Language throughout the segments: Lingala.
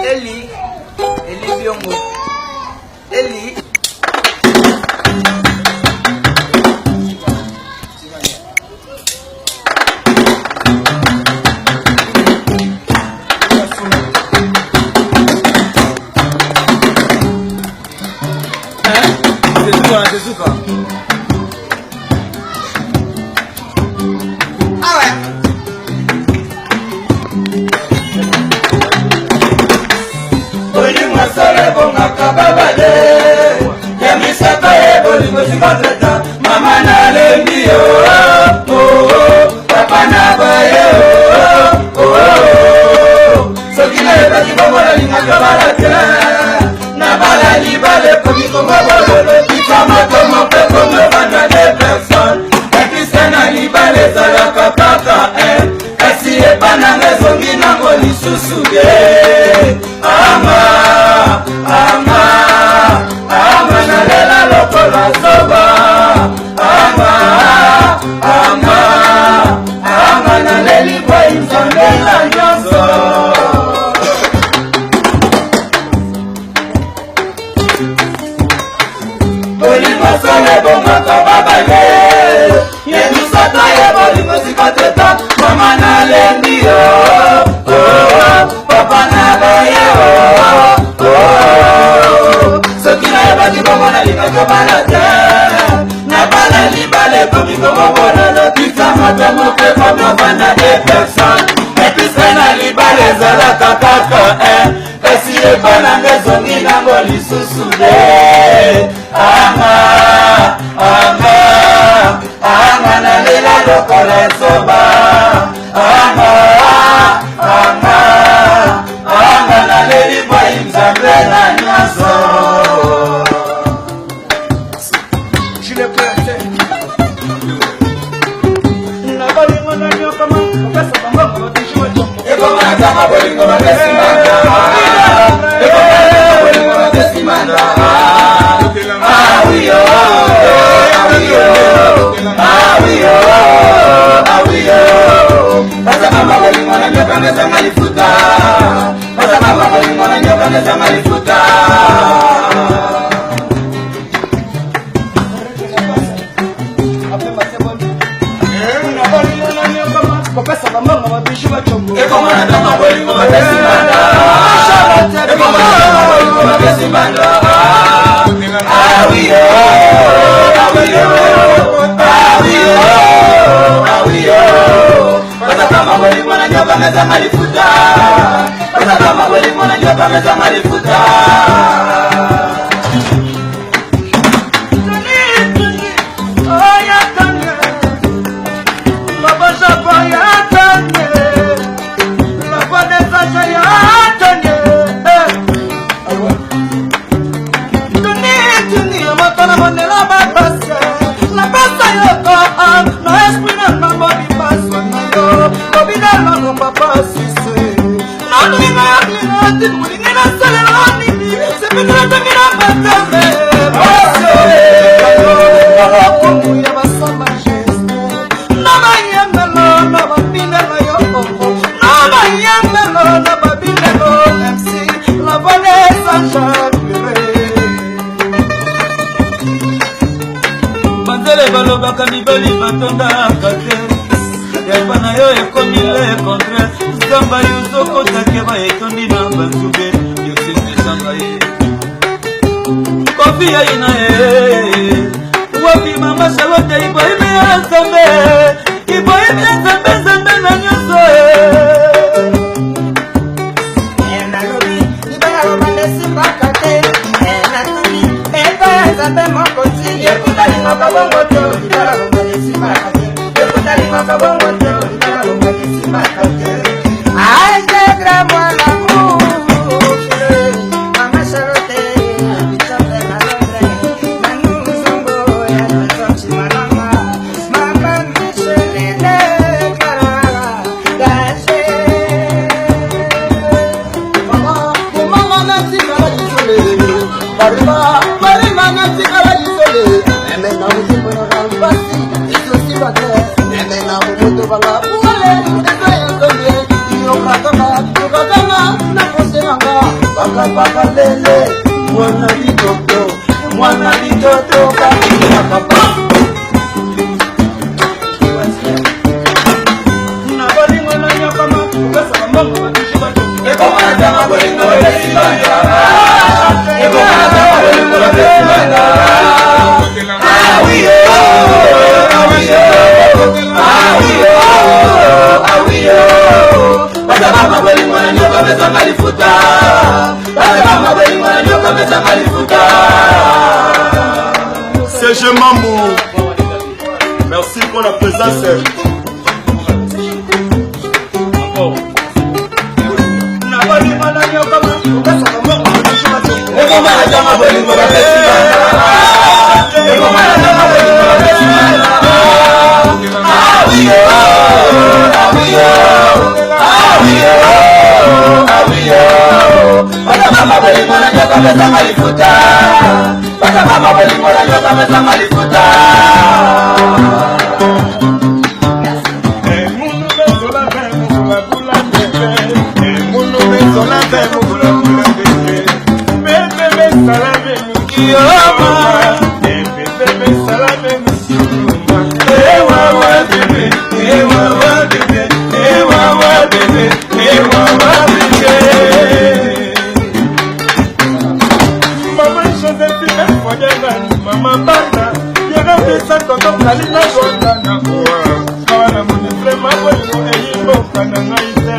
Eli Biongo. Eli. Mama na lendi papa na baye sokina ebaki bomola lingaka balate na bala libale komi komobololo pikamoto mope komevanda de personne epise na libale ezalaka kaka kasi epananga ezongi nango lisusu de ama nalela lokola zoba ama naleli kwa inzambela nyonso olimosole bomaka babale yemisata ye bolimosika mama nalendi papa na baye sokina ebaki bomona lingaka balate na bala libale komi komobona lopika moto moke komobanda de personne epise na libale ezalaka kaka kasi epananga ezongi nango lisusu de anga nalela lokola ezoba anga naleli bwai nzambe na nyonso. balobaka mibali batondaka te yaba na yo ekomile contre zamba yozokotake baetondi na banzube yosemesanga ye kofi yai na ye wapi mama Charlotte iboyime ya nzambe iboyime ya nzambe nzambe na nyonso nalobi libaya obandesimbaka te natuni ebaya nzambe mokosi ekutalingaka bongo te libala obandesimbaka te ekutalingaka bongo te libala obandesimbaka te ajegra mwana mama Charlotte bitombe na londre nanuzongo ya totochimananga mama micheline karara gaje mama natikala isole barima natikala isole emena uzimbo na rambasi isusi bate emena umutu banga Mwana bitoto kakapa na bolingo na nyakama pesa mbongo batishibato eko mana tama bolingo besibanda eko mana tama bolingo besibanda awiyo bata mama bolingo na nyoka pesa malifuta bata mama bolingo na nyoka pesa malifuta. CG Mambo, merci pour la présence. Bata mama bolingo na nyoka mesa malifuta. Munu bezola be mukula kula bebe. Munu bezola be mukula kula bebe. Bebe besala be mukiyoma. Bebe besala be mukiyoma. Ewa wa bebe, ewa wa bebe, ewa wa bebe, ewa wa bebe. Mama Josephine Mama Banda, you know this sort of Kalina Gonda Nakua. Kawana Munifre Mabolo, and you know, Kananaita.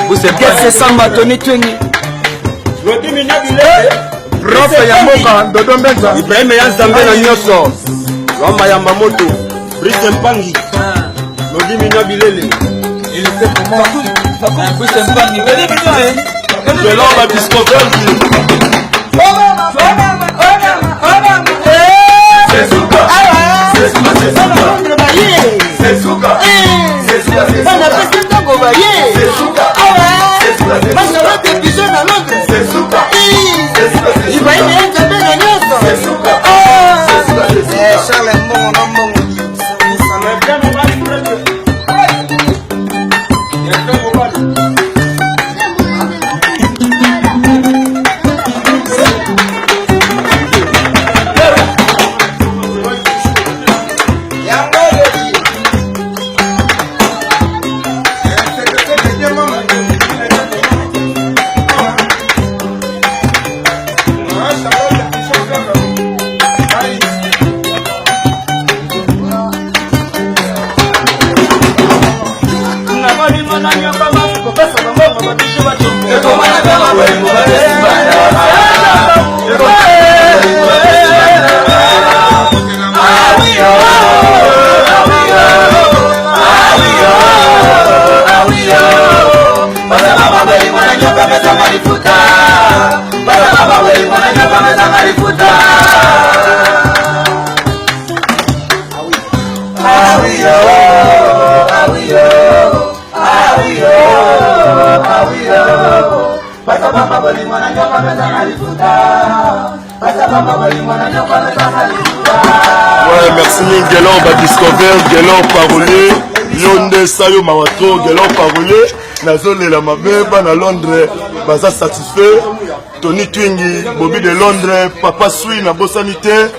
Vous êtes bien Samba Tony Twingi. Prof Yamoka Dodo Mbenza Ibrahim Yanzambe na Nyoso Loma Yamamoto Brice Mpangi Lodimi Nyabilele. Il était comment Brice Mpangi. De l'homme Discover. Ouais, merci Guélan, Discover, Guélan parolier, Yonde Sayo Mawato, Guélan parolier, Nazole la Mabeba na Londres, Baza satisfait, Tony Twingi, Bobby de Londres, Papa Sui na Bossanité,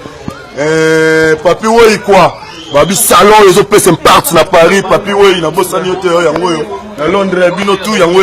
Papi Woi quoi, Babi Salon, les autres personnes partent na Paris, Papi Woi na Bossanité, Yango, na Londres, Bino tout, Yango,